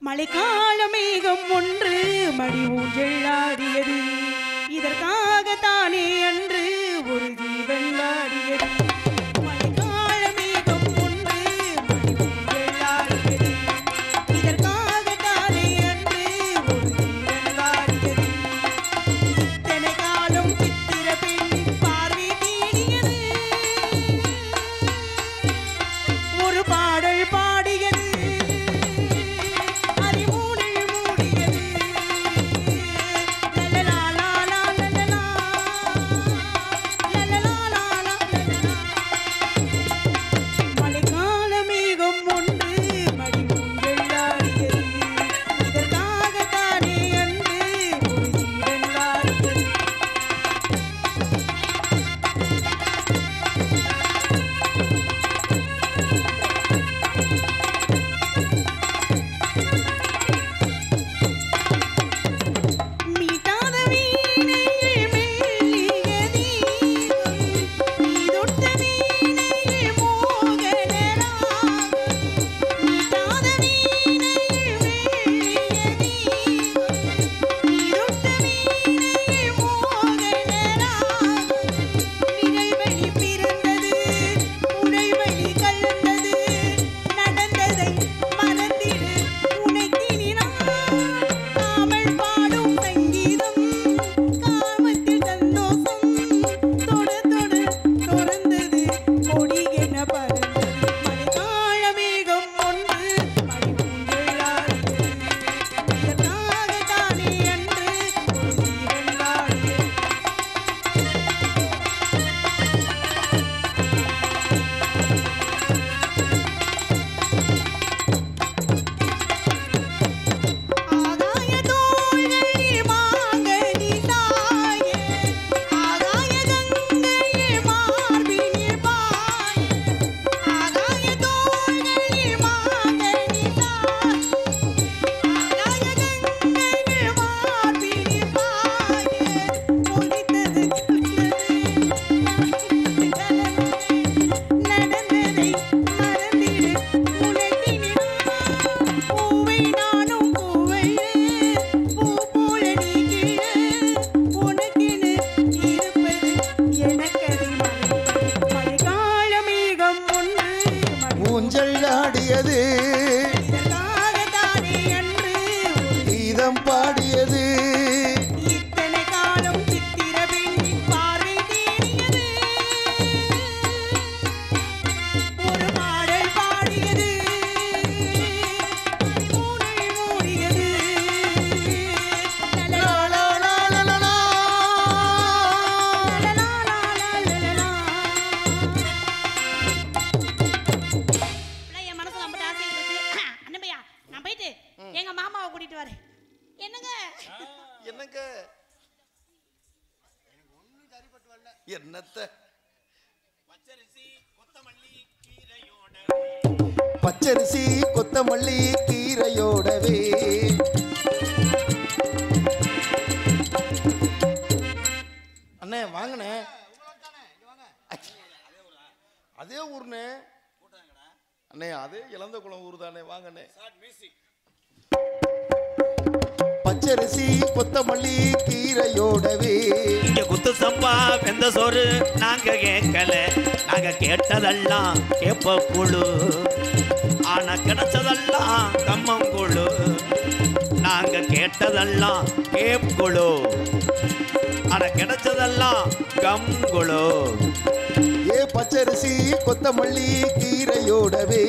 மழைக்கால மேகம் ஒன்று மடி ஊஞ்செல்லாடியது. இதற்காகத்தானே அன்று ஒரு ஜீவன் வாடியது. மழைக்கால மேகம் ஒன்று மடி ஊஞ்செல்லாடியது. இதற்காகத்தானே அன்று ஒரு ஜீவன் வாடியது. இத்தனை காலம் சித்திர பெண் பார்வை தேடியது. ஒரு பாடல் பாடியது. ஊஞ்செல்லாடியது. கீதம் பாடியது. இத்தனை காலம் சித்திர பெண்ணின் பார்வை தேடியது. ஒரு பாடல் பாடியது. மூடல் மூடியது. எங்க மாமாவை கூட்டிட்டு வரேன். என்னங்க என்னங்க என்னத்த பச்சரிசி கொத்தமல்லி கீரையோடவே அண்ணே வாங்கண்ணே. அதே ஊர்னே அண்ணே, அதே இளந்த குளம் ஊர் தானே. வாங்கண்ணே. பச்சரிசி கொத்தமல்லி கீரையோடவே இங்க குத்து சம்பா வெந்த சோறு நாங்க கேட்கல. நாங்க கேட்டதெல்லாம் கேப்ப குழு. ஆனா கிடைச்சதெல்லாம் கம்மங்குழு. நாங்க கேட்டதெல்லாம் கேப்புழு. ஆனா கிடைச்சதெல்லாம் கம்குழு. ஏ பச்சரிசி கொத்தமல்லி கீரையோடவே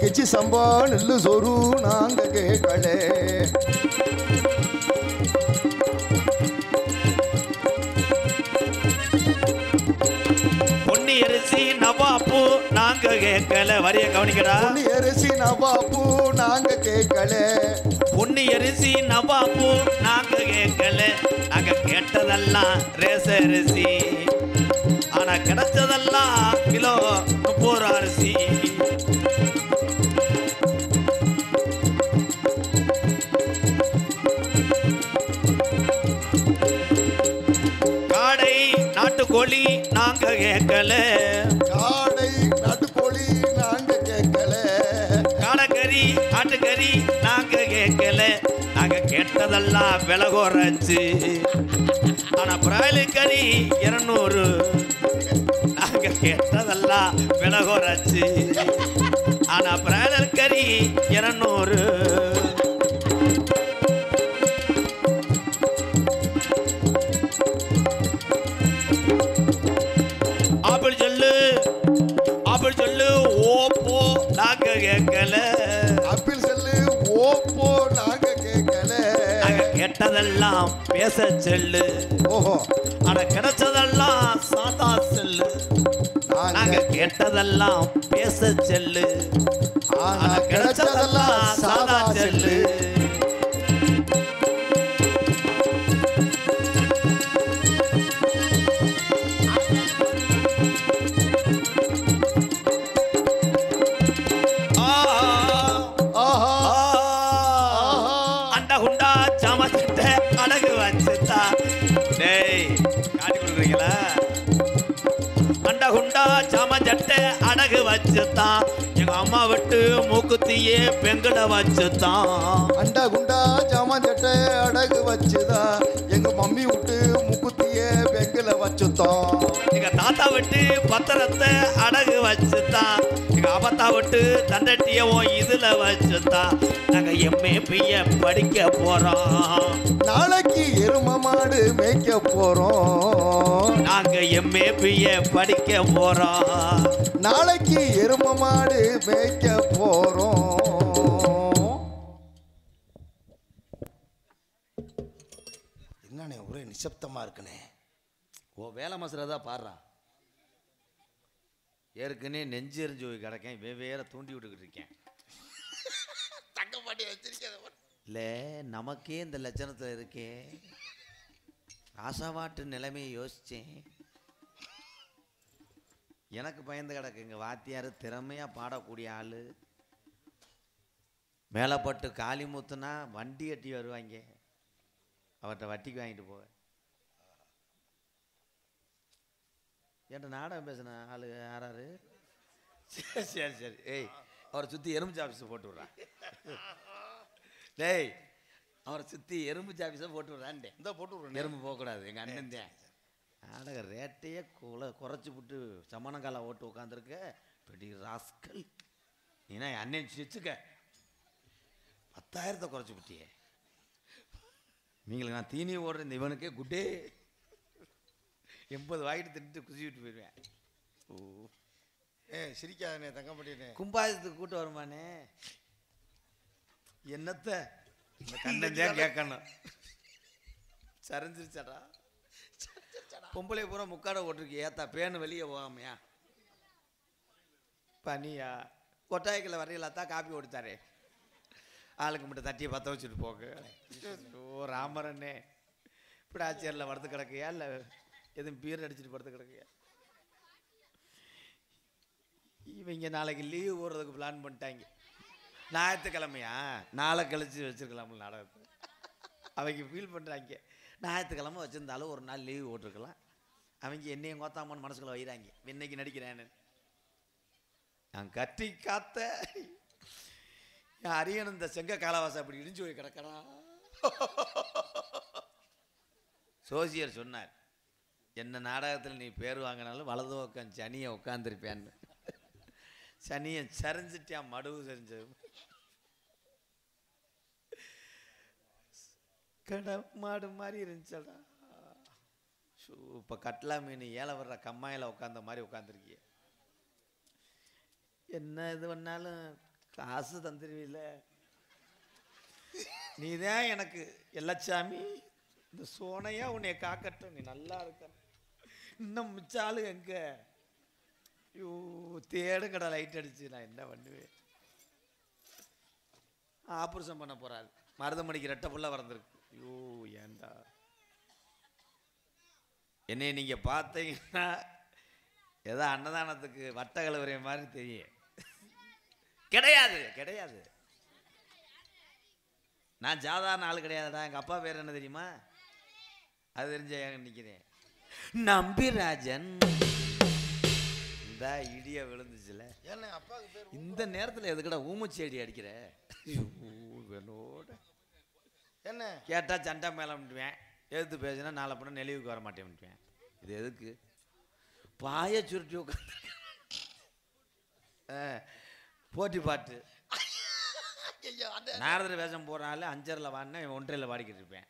கிச்சி சம்பா நெல்லு சோறு நாங்க கேட்கல. பொன்னி அரிசி நவாப்பு நாங்க கேட்கல. வரிய கவனிக்கடா. பொன்னி அரிசி நவாப்பு நாங்க கேட்கல. பொன்னி அரிசி நவாப்பு நாங்க கேட்கல. நாங்க கேட்டதெல்லாம் ரேச அரிசி. ஆனா கிடைச்சதெல்லாம் கிலோ 30 அரிசி. காடை நாட்டுக்கோழி நாங்க கேட்கல. காடை நாட்டுக்கோழி நாங்க கேட்கல. காடக்கறி ஆட்டுக்கறி நாங்க கெட்டதெல்லாம் விலை குறைச்சு. ஆனா பிராய்லர் கறி 200, நாங்க கெட்டதெல்லாம் விலை குறைச்சு. ஆனா பிராய்லர் கறி 200. அப்படி சொல்லு ஓப்போ நாங்க கேட்கல. ஆப்பிள் செல்லு ஓப்போ நாங்க கேட்கல. நாங்க கேட்டதெல்லாம் பேச செல்லு. ஓஹோ. ஆனா கிடைச்சதெல்லாம் சாதா செல்லு. நாங்க கேட்டதெல்லாம் பேச செல்லு. ஆனா கிடைச்சதெல்லாம் சாதா செல்லு. அடகு வச்சுத்தான் எங்க அம்மா விட்டு மூக்குத்தியே பெங்கட வச்சுத்தான். அண்டா குண்டா ஜாமான் சட்டை அடகு வச்சுதான் எங்க மம்மி விட்டு மூக்குத்தியே பெங்கல வச்சுத்தான். எங்க தாத்தா விட்டு பத்திரத்தை அடகு வச்சுத்தான். எங்க அப்பத்தா விட்டு தண்டட்டியவோ இதுல வச்சுத்தான். நாங்க எம்ஏ பிஏ படிக்க போறோம். நாளைக்கு எரும மாடு மேய்க்க போறோம். நாங்க எம்ஏ பிஏ படிக்க போறோம். நாளைக்கு எரும மாடு மேய்க்க போறோம். என்னண்ணே ஒரே நிசப்தமா இருக்குண்ணே. ஓ வேலை மசுறதா பாடுறா. ஏற்கனவே நெஞ்சு எரிஞ்சு போய் கிடக்கேன். வேற தூண்டி விட்டுக்கிட்டு இருக்கேன். தங்கப்பாட்டி வச்சிருக்கேன். இல்லை நமக்கே இந்த லட்சணத்தில் இருக்கே. ஆசாவாட்டு நிலைமையை யோசித்தேன். எனக்கு பயந்து கிடக்குங்க. வாத்தியார் திறமையாக பாடக்கூடிய ஆள். மேலப்பட்டு காளி மூத்துனா வண்டி கட்டி வருவாங்க. அவர்கிட்ட வட்டிக்கு வாங்கிட்டு போவேன். என்கிட்ட நாடகம் பேசின ஆள் யாராரு? சரி சரி சரி. ஏய் அவரை சுற்றி எறும்பு ஆஃபீஸை போட்டு விட்றான். டேய் அவரை சுற்றி எறும்பு ஆஃபீஸை போட்டு விட்றான்டே. இந்த போட்டு விட்றேன். எறும்பு போகக்கூடாது. எங்கள் அண்ணன் தான் நாடக ரேட்டையே குறைச்சி விட்டு சமணங்கால ஓட்டு உட்காந்துருக்க பெரிய ராஸ்கல். ஏன்னா என் அண்ணன் சிச்சுக்க 10,000 குறைச்சி விட்டியே. நீங்களுக்கு நான் தீனி ஓடுற இந்த இவனுக்கே குட்டே 80 வாங்கிட்டு திட்டு குசி விட்டு போயிடுவேன். ஓ சிரிக்காதே தங்கப்பாட்டினே. கும்பாயத்துக்கு கூட்டு வருமானே. என்னத்த இந்த கண்ணன் கேட்கணும். சரிஞ்சிருச்சாடா. பொம்பளை பூரா முக்காடை ஓட்டிருக்கு. ஏத்தா பேனு வெளியே போகாமையா பனியா கொட்டாய்க்கில் வரையிலாத்தான் காப்பி ஓடித்தாரே. ஆளுக்கு மட்டும் தட்டியை பற்ற வச்சுட்டு போக. ஓ ராமரண்ணே இப்படி ஆச்சரியில் படுத்து கிடக்கையா இல்லை எதுவும் பீர் அடிச்சுட்டு படுத்து கிடக்கையா? இவங்க நாளைக்கு லீவு போடுறதுக்கு பிளான் பண்ணிட்டாங்க. ஞாயிற்றுக்கிழமையா நாளை கழிச்சு வச்சுருக்கலாம்ல நாடகத்தை. அவங்க ஃபீல் பண்ணுறாங்க. ஞாயிற்றுக்கிழமை வச்சுருந்தாலும் ஒரு நாள் லீவு போட்டிருக்கலாம். அவங்க என்னையும் கோத்தாமன்னு மனசுக்குள்ள வைறாங்க. இன்னைக்கு நடிக்கிறேன்னு நான் கட்டி காத்த அரியன் இந்த செங்க காலவாசம் அப்படி இடிஞ்சு போய் கிடக்கடா. சோசியர் சொன்னார், என்ன நாடகத்தில் நீ பேர் வாங்கினாலும் வலது பக்கம் சனியை உட்காந்துருப்பேன்னு. சனியை சரிஞ்சிட்டியான். மடுவு சரிஞ்சு கடை மாடு மாதிரி இருந்துச்சடா. இப்போ கட்லா மீன் ஏழை வர்ற கம்மாயில் உட்காந்த மாதிரி உட்காந்துருக்கிய. என்ன இது பண்ணாலும் காசு தந்துருவில்ல. நீ தான் எனக்கு எல்லாச்சாமி. இந்த சோனையா உன்னைய காக்கட்டும். நீ நல்லா இருக்க. இன்னும் மிச்சாலு எங்க? ஐயோ தேடும் கடை லைட் அடிச்சு நான் என்ன பண்ணுவேன்? ஆப்ரேஷன் பண்ண போறாரு. மருதமணிக்கு ரெட்டை புள்ள வளர்ந்துருக்கு. ஐயோ ஏண்டா என்னை நீங்க பார்த்தீங்கன்னா ஏதோ அன்னதானத்துக்கு வட்ட கலவரை மாதிரி தெரியும். கிடையாது கிடையாது. நான் சாதாரண ஆள் கிடையாதுடா. எங்க அப்பா பேர் என்ன தெரியுமா? அது தெரிஞ்ச நிக்கிறேன். நம்பிராஜன். இந்த இடிய விழுந்துச்சுல. இந்த நேரத்தில் எதுக்கடா ஊமச்செடி அடிக்கிற? என்ன கேட்டால் சண்டை மேலே விட்டுவேன், எதிர்த்து பேசினா நாளை பண்ண நெளிவுக்கு வர மாட்டேன் விட்டுவேன். இது எதுக்கு பாய சுருட்டி உட்காந்து போட்டி பாட்டு நாரதர் வேஷம் போடுறாள். 5:30 வாடினா 1:30 வாடிக்கிட்டு இருப்பேன்.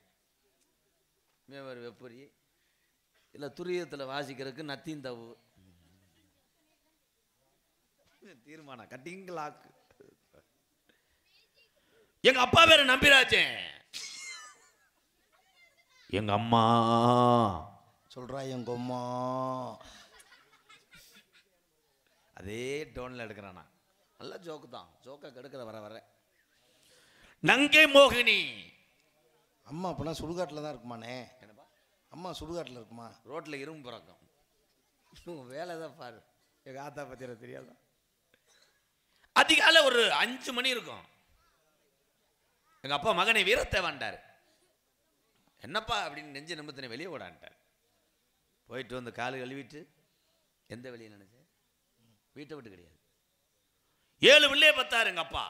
ஒரு வெப்பரி இல்லை துரியத்தில் வாசிக்கிறதுக்கு நத்தின் தவு தீர்மானம் கட்டிங்களாக்கு. எங்க அப்பா பேரு நம்பிராஜன், எங்க அம்மா சொல்றா எங்க அம்மா. அதே டோன்ல எடுக்கிறானா. நல்ல ஜோக்கு தான், ஜோக்கை கெடுக்கிற வர வர. நங்கை மோகினி அம்மா அப்பனா சுடுகாட்டில் தான் இருக்குமாண்ணே. என்னப்பா அம்மா சுடுகாட்டில் இருக்குமா? ரோட்டில் இரும்பு பிறக்கும். வேலை தான் பாரு. எங்கள் ஆத்தா பத்திர தெரியாதா? அதிகாலை ஒரு 5 மணி இருக்கும். எங்கள் அப்பா மகனை வீரத்தை வந்தார். என்னப்பா அப்படின்னு நெஞ்சு நிமித்தனை வெளியே ஓடான்ட்டார். போயிட்டு வந்து காலு கழுவிட்டு எந்த வெளியே நினைச்சேன், வீட்டை விட்டு கிடையாது. 7 பிள்ளையே பார்த்தாரு எங்கள் அப்பா.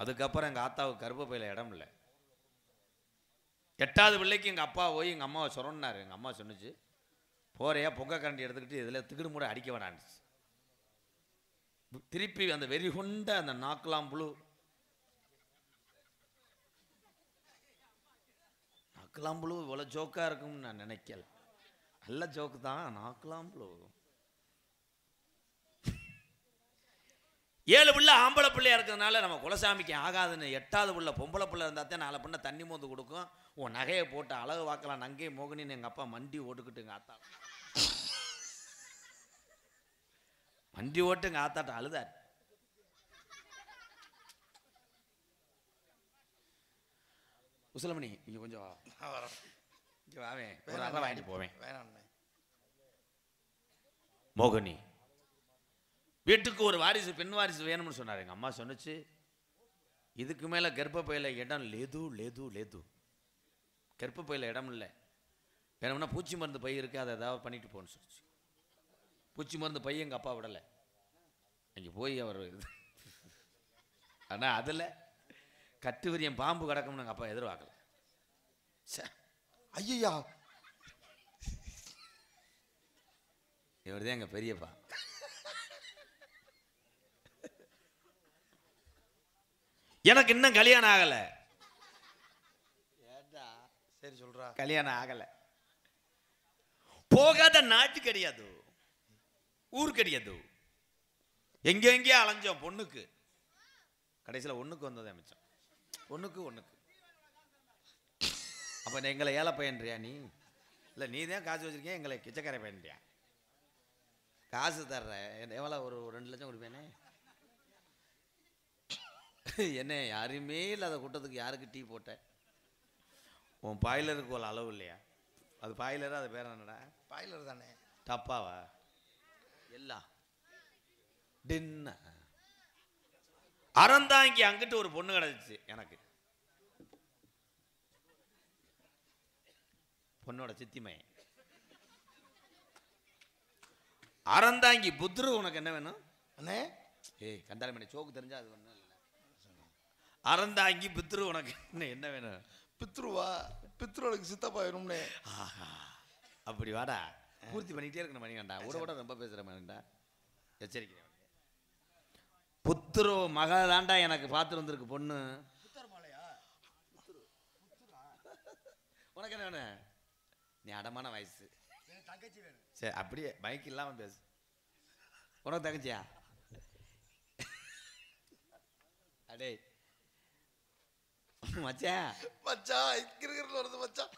அதுக்கப்புறம் எங்கள் ஆத்தாவுக்கு கருப்பப்பையில் இடம் இல்லை. 8வது பிள்ளைக்கு எங்கள் அப்பா போய் எங்கள் அம்மாவை சொன்னார். எங்கள் அம்மா சொன்னிச்சு, போறையா பொங்க கரண்டி எடுத்துக்கிட்டு இதில் திகிடு மூட அடிக்க வேணான்னுச்சு. திருப்பி அந்த வெறி கொண்ட அந்த நாக்கலாம் புழு, நாக்கலாம் புழு இவ்வளோ ஜோக்காக இருக்கும்னு நான் நினைக்கல. நல்ல ஜோக்கு தான். நாக்கலாம் புழு 7 பிள்ளை ஆம்பளை பிள்ளையா இருக்கிறதுனால நம்ம குலசாமிக்கு ஆகாதுன்னு 8வது பிள்ளை பொம்பளை பிள்ளை இருந்தால் தான் 4 பிள்ளை தண்ணி மோந்து கொடுக்கும். உன் நகையை போட்டு அழகு வாக்கலாம் நங்கை மோகினின்னு எங்கள் அப்பா மண்டி ஓட்டுக்கிட்டு எங்கள் ஆத்தா மண்டி ஓட்டு எங்கள் ஆத்தாட்ட அழுதார். உசலமணி இங்கே கொஞ்சம் இங்கே வாவேன், ஒரு அறை வாங்கிட்டு போவேன். மோகினி வீட்டுக்கு ஒரு வாரிசு, பெண் வாரிசு வேணும்னு சொன்னார். எங்கள் அம்மா சொன்னிச்சு, இதுக்கு மேலே கர்ப்பப்பையில் இடம் லேது லேது லேது. கர்ப்பப்பையில் இடம் இல்லை, வேணும்னா பூச்சி மருந்து பை இருக்குது, அதை ஏதாவது பண்ணிட்டு போகணும்னு சொல்லிச்சு. பூச்சி மருந்து பை எங்கள் அப்பா விடலை. அங்கே போய் அவர் ஆனால் அதில் கட்டு விரியம் பாம்பு கிடக்கும்னு எங்கள் அப்பா எதிர்பார்க்கல. ஐயா இவர் தான் எங்கள் பெரியப்பா. எனக்கு இன்னும் கல்யாணம் ஆகலை. சரி சொல்றா. கல்யாணம் ஆகலை. போகாத நாட்டு கிடையாது, ஊர் கிடையாது. எங்கெங்கேயோ அலைஞ்சோம் பொண்ணுக்கு. கடைசியில் ஒன்றுக்கு வந்ததே மிச்சம். ஒன்றுக்கு அப்போ எங்களை ஏழை பையன்றியா நீ? இல்லை நீ தான் காசு வச்சிருக்கேன், எங்களை கிச்சக்கார பையன்றியா? காசு தர்ற எவ்வளோ? ஒரு 2 லட்சம் கொடுப்பேனே. என்ன யாருமே இல்லாத கூட்டத்துக்கு யாருக்கு டீ போட்ட? உன் பாய்லருக்கு ஒரு அளவு இல்லையா? அது பாய்லரா? அது பேர் என்னடா? பாய்லர் தானே. டப்பாவா? எல்லாம் டின்ன அறந்தாங்கி அங்கிட்டு ஒரு பொண்ணு கிடச்சிச்சு எனக்கு. பொண்ணோட சித்திமை அறந்தாங்கி. புத்ரு உனக்கு என்ன வேணும் அண்ணே? ஏய் கண்டாலமணி சோக்கு தெரிஞ்சா அது ஒன்றும் இல்லை. அறந்தாங்கி பித்ரு உனக்கு என்ன வேணும்? பித்ருவா? பித்ருவுக்கு சித்தப்பா வேணும்னே. அப்படி வாடா, பூர்த்தி பண்ணிக்கிட்டே இருக்கணும். மணி வேண்டாம், கூட ரொம்ப பேசுகிற வேண்டா, எச்சரிக்கிறேன். புத்திரு மகள் தாண்டா எனக்கு பார்த்து வந்திருக்கு பொண்ணு. உனக்கு என்ன வேணும்? நீ அடமான வயசு. சரி அப்படியே பைக் இல்லாமல் பேசு. உனக்கு தங்கச்சியா? அடே மச்சான் மச்சான் கிறுகிறுன்னு வருது மச்சான்.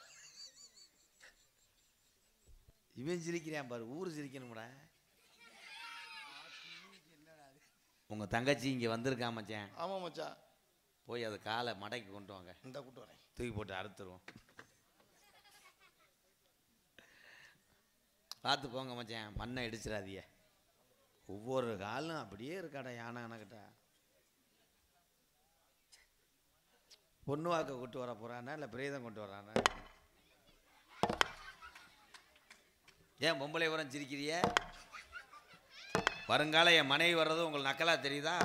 இவன் சிரிக்கிறான் பாரு, ஊர் சிரிக்கணும்டா. உங்க தங்கச்சி இங்க வந்திருக்கா மச்சான்? ஆமா மச்சான். போய் அது காலை மடக்கி கொண்டு வாங்க. இந்த கூட்டு வரேன். தூக்கி போட்டு அறுத்துருவோம். பார்த்து போங்க மச்சான், மண்ணை இடிச்சிடாதீங்க. ஒவ்வொரு காலும் அப்படியே இருக்காடா யானை எனக்கிட்ட. பொண்ணு வாக்க கூட்டு வர போறானா இல்லை பிரேதம் கொண்டு வரானா? ஏன் பொம்பளை உரம் சிரிக்கிறிய? வருங்கால என் மனைவி வர்றது உங்களுக்கு நக்கலா தெரியுதா?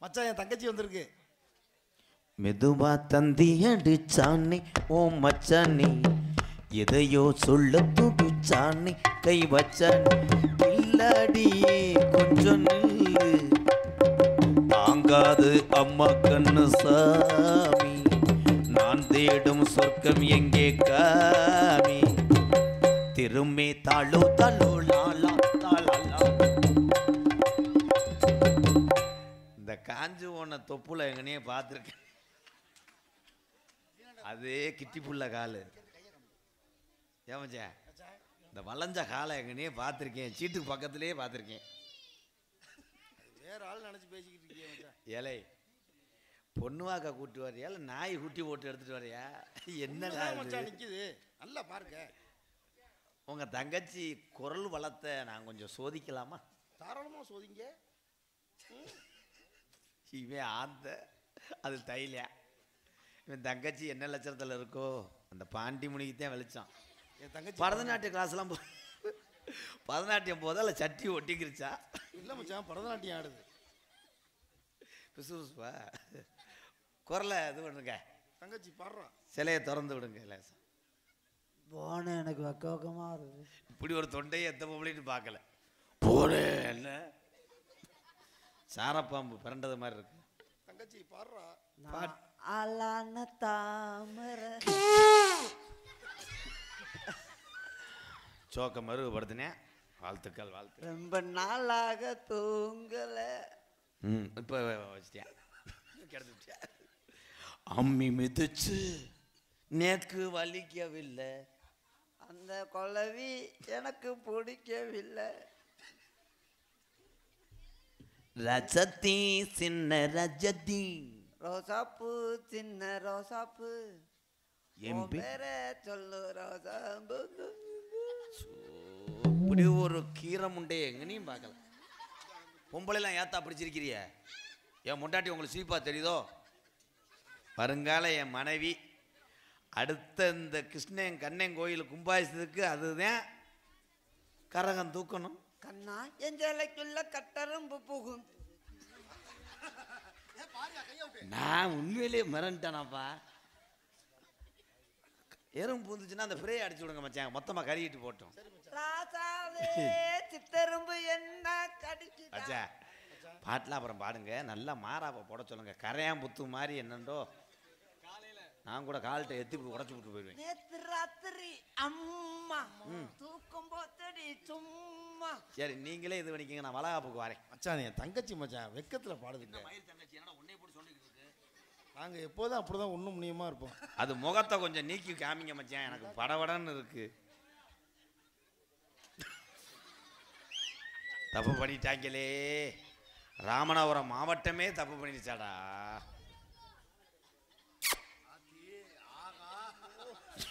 மச்சான் என் தங்கச்சி வந்திருக்கு. மெதுவா தந்தி அடிச்சானே ஓ மச்சானே, எதையோ சொல்ல துடிச்சானே கை வச்சானே, இல்லாடியே கொஞ்சம் நில்லு, தாங்காது அம்மா கண்ணு சாமி, நான் தேடும் சொர்க்கம் எங்கே காமி, திரும்பி தாளோ தாளோ லாலா தாளா. இந்த காஞ்சு போன தொப்புல எங்கனையே பார்த்துருக்கேன், அதே கிட்டி புள்ள காலு ஏமாச்சா, இந்த வளைஞ்ச காலை எங்கனையே பார்த்துருக்கேன், சீட்டுக்கு பக்கத்துலேயே பார்த்துருக்கேன். வேற ஆள் நினைச்சு பேசிக்கிட்டு இருக்கீங்க மச்சான். ஏலே பொண்ணுவாக்கா கூட்டி வரையா இல்லை நாய் குட்டி போட்டு எடுத்துட்டு வரையா, என்னடா மச்சான் நிக்குது நல்லா பாருங்க. உங்க தங்கச்சி குரல் வளத்தை நான் கொஞ்சம் சோதிக்கலாமா? தாராளமா சோதிங்க. இவன் ஆந்த அது தைலியா, இவன் தங்கச்சி என்ன லட்சணத்தில் இருக்கோ அந்த பாண்டி முனிக்குத்தான் வெளிச்சான். என் தங்கச்சி பரதநாட்டிய கிளாஸ்லாம் பரதநாட்டியம் போதா இல்லை சட்டி ஒட்டிக்கிருச்சா? இல்ல மச்சான் பரதநாட்டியம் ஆடுது. பிசுபா குரலை இது பண்ணுங்க, தங்கச்சி பாடுறா. சிலையை திறந்து விடுங்க லேசா. போன எனக்கு வக்கமா இருக்கு. இப்படி ஒரு தொண்டையை எத்த பொம்பளைன்னு பார்க்கல. போனேன் என்ன சாரப்பாம்பு பிறண்டது மாதிரி இருக்கு. தங்கச்சி பாடுறா. அலான தாமரை சோக்க மறுபடுத்தினேன். வாழ்த்துக்கள் வாழ்த்து. ரொம்ப நாளாக தூங்கல. இப்போ வச்சிட்டேன் கிடந்துட்டியா. அம்மி மிதிச்சு நேக்கு வலிக்கவில்லை, அந்த குழவி எனக்கு பிடிக்கவில்லை. ரஜதி சின்ன ரஜதி, ரோசாப்பூ சின்ன ரோசாப்பூ, என் உன் பேரை சொல்லு ரோசாப்பூ. இப்படி ஒரு கீரை முண்டையை எங்கனையும் பார்க்கல. பொம்பளைலாம் ஏத்தா பிடிச்சிருக்கிறிய, என் முண்டாட்டி உங்களுக்கு சீப்பா தெரியுதோ? வருங்கால என் மனைவி அடுத்த இந்த கிருஷ்ணன் கண்ணன் கோயில் கும்பாபிஷத்துக்கு அதுதான் கரகம் தூக்கணும். கண்ணா என் ஜலைக்குள்ள கட்டரும்பு புகும். நான் உண்மையிலேயே மிரண்டேனாப்பா. எறும்பு பூந்துச்சுன்னா அந்த ஃப்ரே அடிச்சு விடுங்க மச்சான், மொத்தமாக கறிக்கிட்டு போட்டோம். ராசாவே சித்தரும்பு என்ன கடிச்சு. அச்சா பாட்டெலாம் அப்புறம் பாடுங்க, நல்லா மாறாப்ப போட சொல்லுங்க. கரையான் புத்து மாதிரி என்னண்டோ நான் கூட கால்கிட்ட எத்தி உடச்சி விட்டு போயிடுவேன். நேத்து ராத்திரி அம்மா தூக்கம் போத்தடி சும்மா. சரி நீங்களே இது பண்ணிக்கங்க, நான் வளகாப்புக்கு வரேன். மச்சான் என் தங்கச்சி மச்சான் வெக்கத்துல பாடுதுங்க. நாங்க எப்போதும் அப்படிதான் ஒண்ணும் முனியமா இருப்போம். அது முகத்தை கொஞ்சம் நீக்கி காமிங்க மச்சான், எனக்கு படபடன்னு இருக்கு. தப்பு பண்ணிட்டாங்களே, ராமநாதபுரம் மாவட்டமே தப்பு பண்ணிடுச்சாடா.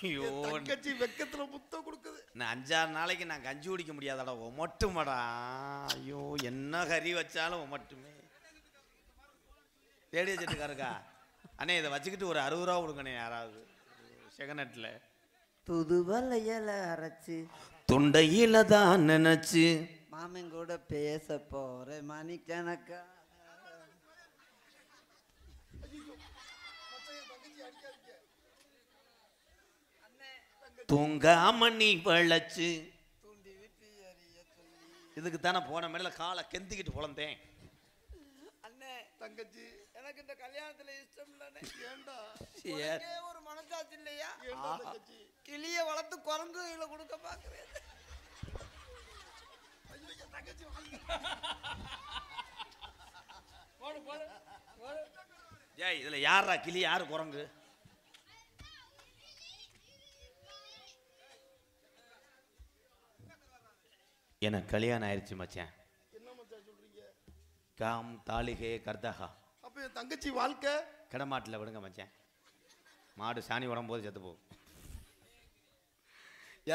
ஐயோ தங்கச்சி வெக்கத்துல முத்தம் கொடுக்குது. நான் 5-6 நாளைக்கு நான் கஞ்சி குடிக்க முடியாதாடா, ஒமட்டுமாடா. ஐயோ என்ன கறி வச்சாலும் ஒமட்டுமே. ரேடியோ செட்டுக்காருக்கா அண்ணே இதை வச்சுக்கிட்டு ஒரு 60 ரூபா கொடுங்கண்ணே யாராவது செகனட்டில். துதுவலையில அரைச்சு தொண்டையில தான் நினைச்சு மாமன் கூட பேச போறேன் மணிக்கணக்கா. தூங்காம நீ வளைச்சு இதுக்கு தானே போன மேல காலை கெந்திக்கிட்டு பொழந்தேன். அண்ணே தங்கச்சி எனக்கு இந்த கல்யாணத்துல இஷ்டம் இல்லைண்ணே. ஏண்டா உனக்கே ஒரு மனசாட்சி இல்லையா? தங்கச்சி கிளிய வளர்த்து குரங்கு கையில கொடுக்க பாக்குறேன். ஏய் இதுல யாரா கிளி யாரு குரங்கு? எனக்கு கல்யாணம் ஆயிடுச்சு மச்சான். என்ன மச்சான் சொல்றீங்க? காம் தாலிகே கர்தகா. அப்ப என் தங்கச்சி வாழ்க்கை கிடமாட்டில் விடுங்க மச்சான், மாடு சாணி உடம்போது செத்து போகும்.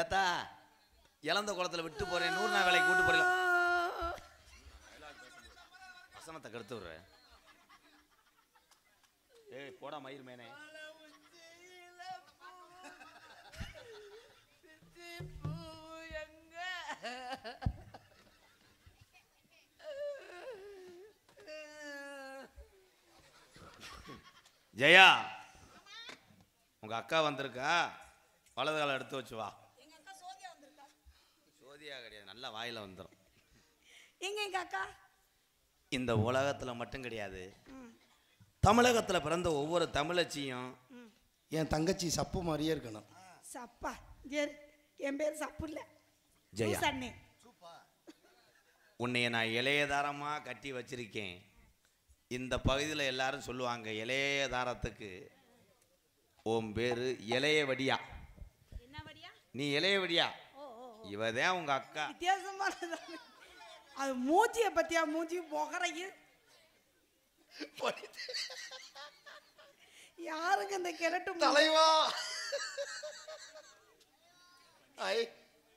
ஏத்தா இழந்த குளத்துல விட்டு போறேன், 100 நாள் வேலைக்கு கூட்டு போறேன். வசனத்தை கெடுத்து விடுற. ஏய் போடா மயிர் மேனே. ஜெயா, உங்க அக்கா வந்திருக்கா, வலது காலை எடுத்து வச்சு வா. சோதியா கிடையாது, நல்லா வாயில வந்துடும். எங்க அக்கா இந்த உலகத்துல மட்டும் கிடையாது, தமிழகத்துல பிறந்த ஒவ்வொரு தமிழச்சியும் என் தங்கச்சி சப்பு மாதிரியே இருக்கணும். சப்பா என் பேர் சப்பு இல்ல ஜெயா, அண்ணே. உன்னைய நான் இளையதாரமா கட்டி வச்சிருக்கேன். இந்த பகுதியில் எல்லாரும் சொல்லுவாங்க, இளையதாரத்துக்கு உன் பேரு இளையவடியா. என்ன வடியா? நீ இளையவடியா, இவதான் உங்க அக்கா. வித்தியாசமானது. அது மூச்சிய பத்தியா? மூச்சி முகரையும் யாருக்கு இந்த கிரட்டு தலைவா?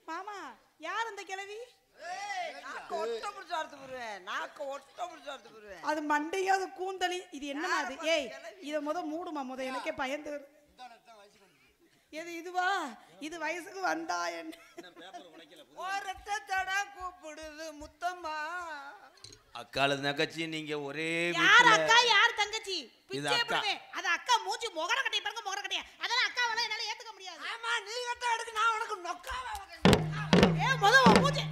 மாமா யார் அந்த கிழவி? அது மண்டையும் அது கூந்தலி. இது என்ன அது? ஏய் இத மூடுமா எனக்கே பயந்து. எது இதுவா? இது வயசுக்கு வந்தா என்ன கூப்பிடுது முத்தம்மா. அக்கால தங்கச்சி நீங்க ஒரே யார் அக்கா யார் தங்கச்சி? இது பிச்சை அக்கா. போடுவே. அது அக்கா மூஞ்சி முகர கட்டை பாருங்க, முகர கட்டை. அதெல்லாம் அக்காவெல்லாம் என்னால ஏத்துக்க முடியாது. ஆமா, நீ கட்ட எடுக்கு, நான் உனக்கு நொக்காவ. ஏ முதல்ல மூஞ்சி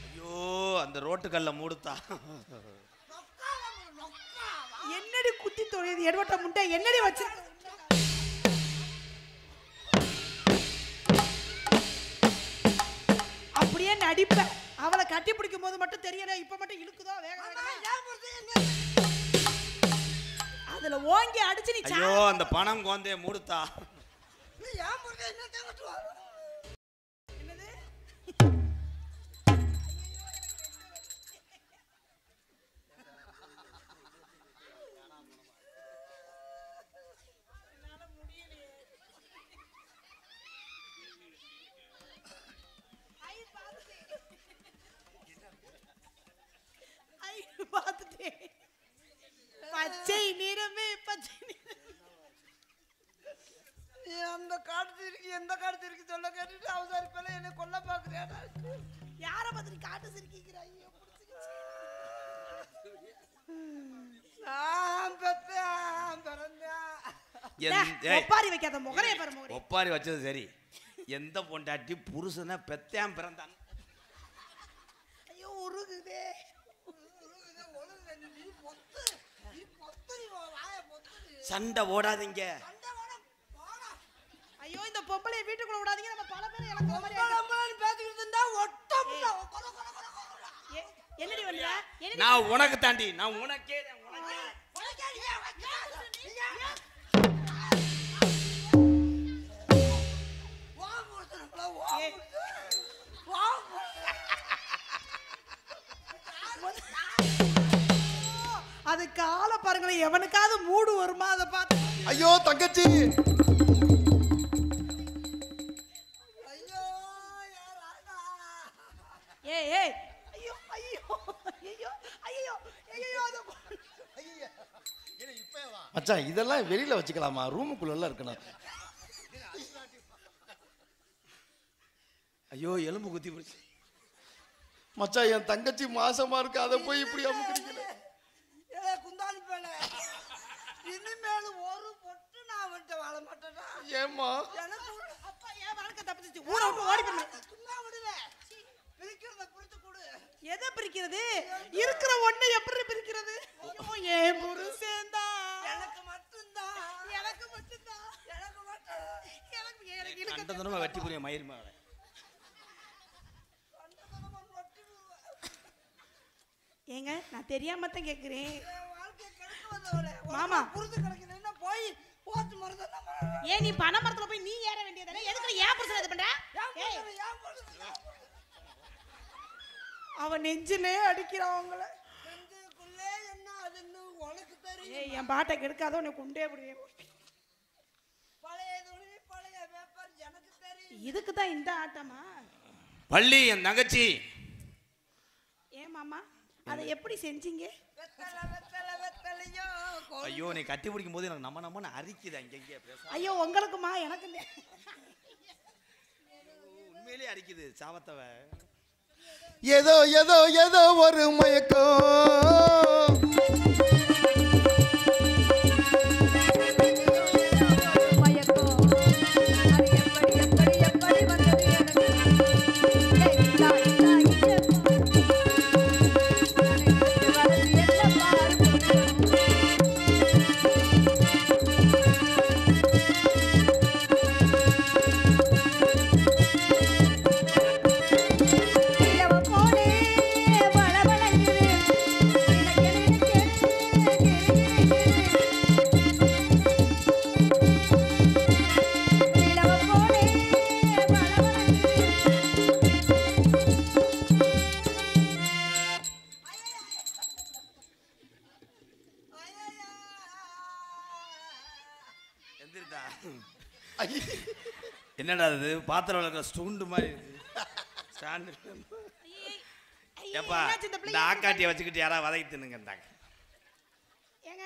ஐயோ, அந்த ரோட்டுக்கல்ல மூடுத்தா. என்னடி குத்தி தொழிது எடுவட்ட முட்டை என்னடி வச்சு? அப்படியே நடிப்ப. அவளை கட்டி பிடிக்கும் போது மட்டும் தெரியல, இப்ப மட்டும் இழுக்குதோ வேக அதுல ஓங்கி அடிச்சு நீ. ஐயோ, அந்த பணம் கோந்தே மூடுத்தா. பச்சை நிறமே பச்சை நிறம். அந்த காட்டு இருக்கு, எந்த காட்டு இருக்கு சொல்ல கேட்டுட்டு அவசரிப்பல என்ன கொல்ல பாக்குறியா? யார பத்தி காட்டு சிரிக்கிறாய்? ஒப்பாரி வைக்காத முகரைய பாரு. முகரை ஒப்பாரி வச்சது சரி, எந்த பொண்டாட்டி புருஷனை பெத்தாம் பிறந்தான்? ஐயோ உருகுதே. சண்டை ஓடாதீங்க. ஐயோ இந்த பொம்பளைய வீட்டுக்குள்ள விடாதீங்க. நம்ம பல பேர் இழக்கிற மாதிரி பேசிக்கிட்டு இருந்தா என்னடி வந்தா? நான் உனக்கு தாண்டி, நான் உனக்கே அது கால பாருங்களேன், எவனுக்காவது மூடு வருமா அதை பார்த்து. ஐயோ தங்கச்சி, ஏய் ஏய் ஐயோ ஐயோ ஐயோ ஐயோ ஐயோ மச்சான் இதெல்லாம் வெளியில வச்சுக்கலாமா? ரூமுக்குள்ள இருக்கணும். ஐயோ எலும்பு குத்தி போச்சு. மச்சான் என் தங்கச்சி மாசமா இருக்கு, அதை போய் இப்படி அமுக்குறீங்களே. குந்தாணி பேல இனிமேல் ஒரு பொட்டு நான் வந்து வாழ மாட்டேனா? ஏம்மா? எனக்கு அப்பா ஏன் வாழ்க்கை தப்பிச்சு ஊரை விட்டு ஓடி போயிடு. சும்மா விடுவே. பிரிக்கிறத பிரித்து கொடு. எதை பிரிக்கிறது? இருக்கிற ஒண்ணை எப்படி பிரிக்கிறது? ஐயோ ஏன் புருஷன் தான். எனக்கு மட்டும்தான். எனக்கு மட்டும்தான். எனக்கு மட்டும். எனக்கு கண்ட தூரமா வெட்டி புரிய மயிர் மேல. ஏங்க நான் தெரியாம தான் கேக்குறேன். வாழ்க்கை கெடுத்து வந்தவளே. மாமா புரிந்து கிடக்கலன்னா போய் போட்டு மறந்தா. ஏன் நீ பண மரத்துல போய் நீ ஏற வேண்டியதானே? எதுக்கு ஏன் புருஷன் இது பண்ற? அவன் நெஞ்சிலே அடிக்கிறான் அவங்கள. நெஞ்சுக்குள்ளே என்ன அதுன்னு உனக்கு தெரியும். ஏய் என் பாட்டை கெடுக்காத, உன்னை குண்டே விடுவேன். பழைய துணி பழைய பேப்பர் எனக்கு தெரியும். இதுக்கு தான் இந்த ஆட்டமா? பள்ளி என் தங்கச்சி. ஏன் மாமா அதை எப்படி செஞ்சீங்க? வெத்தலை வெத்தலை வெத்தலையோ. ஐயோ, நீ கட்டி பிடிக்கும் போது எனக்கு நம்ம அரிக்குது. அங்கங்கே பேச ஐயோ உங்களுக்குமா? எனக்கு உண்மையிலேயே அரிக்குது சாவத்தவ. ஏதோ ஏதோ ஏதோ ஒரு மயக்கம் என்னடா இது பாத்திரம் விளக்குற ஸ்டூண்டு மாதிரி இருக்கு ஸ்டாண்டு ஏப்பா இந்த ஆக்காட்டியை வச்சுக்கிட்டு யாராவது வதக்கி தின்னுங்கண்டாங்க ஏங்க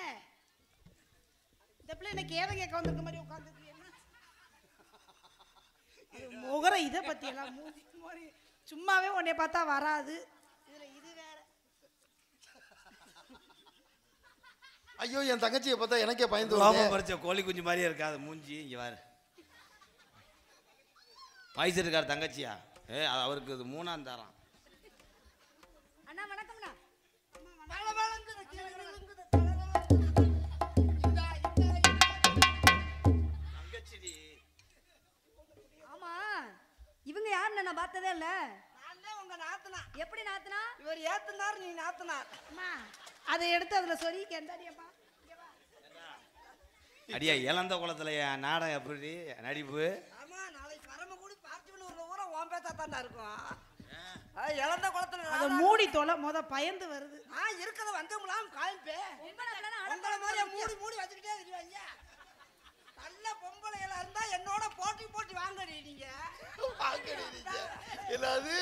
இந்த பிள்ளை என்ன கேள்வி கேட்க வந்திருக்க மாதிரி உட்காந்துருக்கு முகர இதை பத்தி எல்லாம் சும்மாவே உன்னை பார்த்தா வராது இதுல இது வேற. ஐயோ என் தங்கச்சியை பார்த்தா எனக்கே பயந்து லோபம் பறிச்ச கோழி குஞ்சு மாதிரியே இருக்காது மூஞ்சி இங்க பாரு வயசு இருக்காரு தங்கச்சியா அவருக்கு இது 3ஆம் தாரம். அண்ணா வணக்கம்ண்ணா. ஆமா இவங்க யாருன்னு நான் பார்த்ததே இல்ல. உங்க நாத்தனா. எப்படி நாத்தனா? இவர் ஏத்துனார் நீ நாத்தனார். அம்மா அதை எடுத்து அதுல சொல்லி கேண்டாடியப்பா. அடியா இளந்த குளத்துல நாடகம் எப்படி நடிப்பு? ஆமா நாளைக்கு பரமக்குடி பார்த்திபனூர்ல ஊரா ஓம்பேத்தா தாண்டா இருக்கும். இளந்த குளத்துல அத மூடி தொலை பயந்து வருது. இருக்கத வந்தவங்களாம் காய்ப்பே. உங்கள மாதிரி மூடி மூடி வச்சுக்கிட்டே இருக்கீங்க. நல்ல பொம்பளைகளா இருந்தா என்னோட போட்டி போட்டி வாங்கடி நீங்க. வாங்கடி நீங்க. என்னது?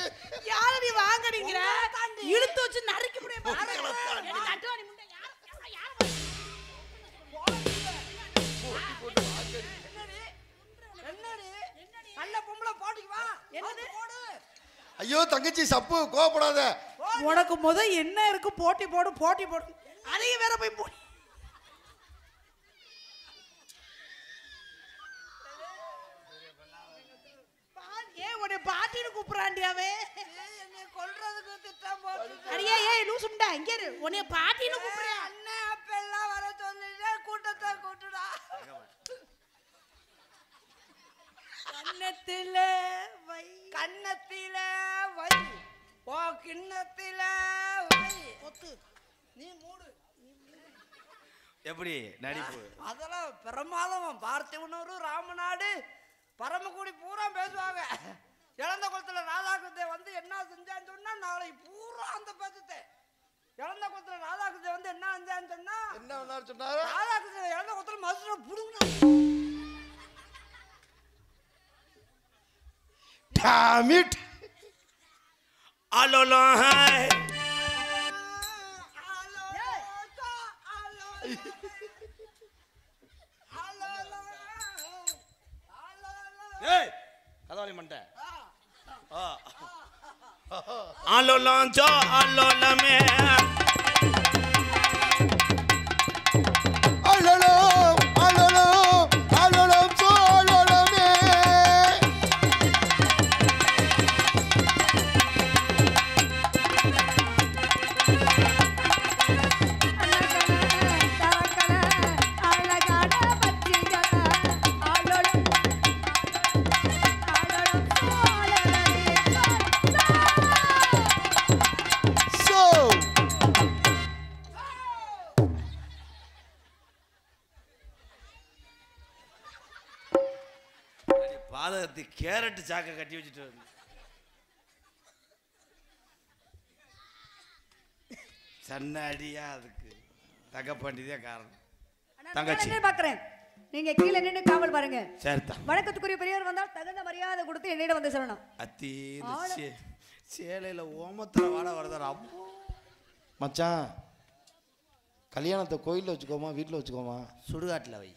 யார நீ வாங்கடிங்கற? இழுத்து வச்சு நறுக்கி புடியே பாரு. என்ன நட்டுவாடி முண்டை யார் போட்டி போட்டு வாங்கடி. என்னடி? நல்ல பொம்பளை போட்டிக்கு வா. என்னது போடு. ஐயோ தங்கச்சி சப்பு கோவப்படாத. உனக்கு என்ன இருக்கு போட்டி போடு போட்டி போடு. அதையும் வேற போய் போடு. உன்னை பாட்டின்னு கூப்பிடுறாண்டியாவே. என்னை கொல்றதுக்கு திட்டம் போட்டு. அடியே ஏய் லூசுண்டா இங்க இரு. உன்னை பாட்டின்னு கூப்பிடுறேன். அண்ணன் அப்ப எல்லாம் வர சொல்லிட்டே கூட்டத்தை கூட்டுடா. கண்ணத்தில வை கண்ணத்தில வை ஓ கிண்ணத்தில வை ஒத்து நீ மூடு. எப்படி நடிப்பு? அதெல்லாம் பிரமாதம். பார்த்திபனூர் ராமநாடு பரமக்குடி பூரா பேசுவாங்க. இளந்த குளத்துல ராதாகிருஷ்ணன் வந்து என்ன செஞ்சான்னு சொன்னா நாளைக்கு பூரா அந்த பேசுதே. இளந்த குளத்துல ராதாகிருஷ்ணன் வந்து என்ன செஞ்சான்னு சொன்னா என்ன சொன்னாரு? ராதாகிருஷ்ணன் இளந்த குளத்துல மசுர புடுங்க. Damn it! ஆலோலோ ஹாய் ஏய் கதவாளி மண்டை ஆலோலம் ஜோ ஆலோலமே அலலோ அலலோ அலலோ சோ அலலமே பாதகத்தை கேரட் சாக்க கட்டி வச்சுட்டு வந்து சன்னடியா அதுக்கு தகப்பாண்டிதான் காரணம். தங்கச்சி பாக்குறேன் நீங்க கீழே நின்று காவல் பாருங்க. சரிதா. வணக்கத்துக்குரிய பெரியவர் வந்தால் தகுந்த மரியாதை கொடுத்து என்னிடம் வந்து சொல்லணும். அத்தி சேலையில ஓமத்துல வாட வரதா மச்சான் கல்யாணத்தை கோயில்ல வச்சுக்கோமா வீட்டில் வச்சுக்கோமா? சுடுகாட்டில் வை.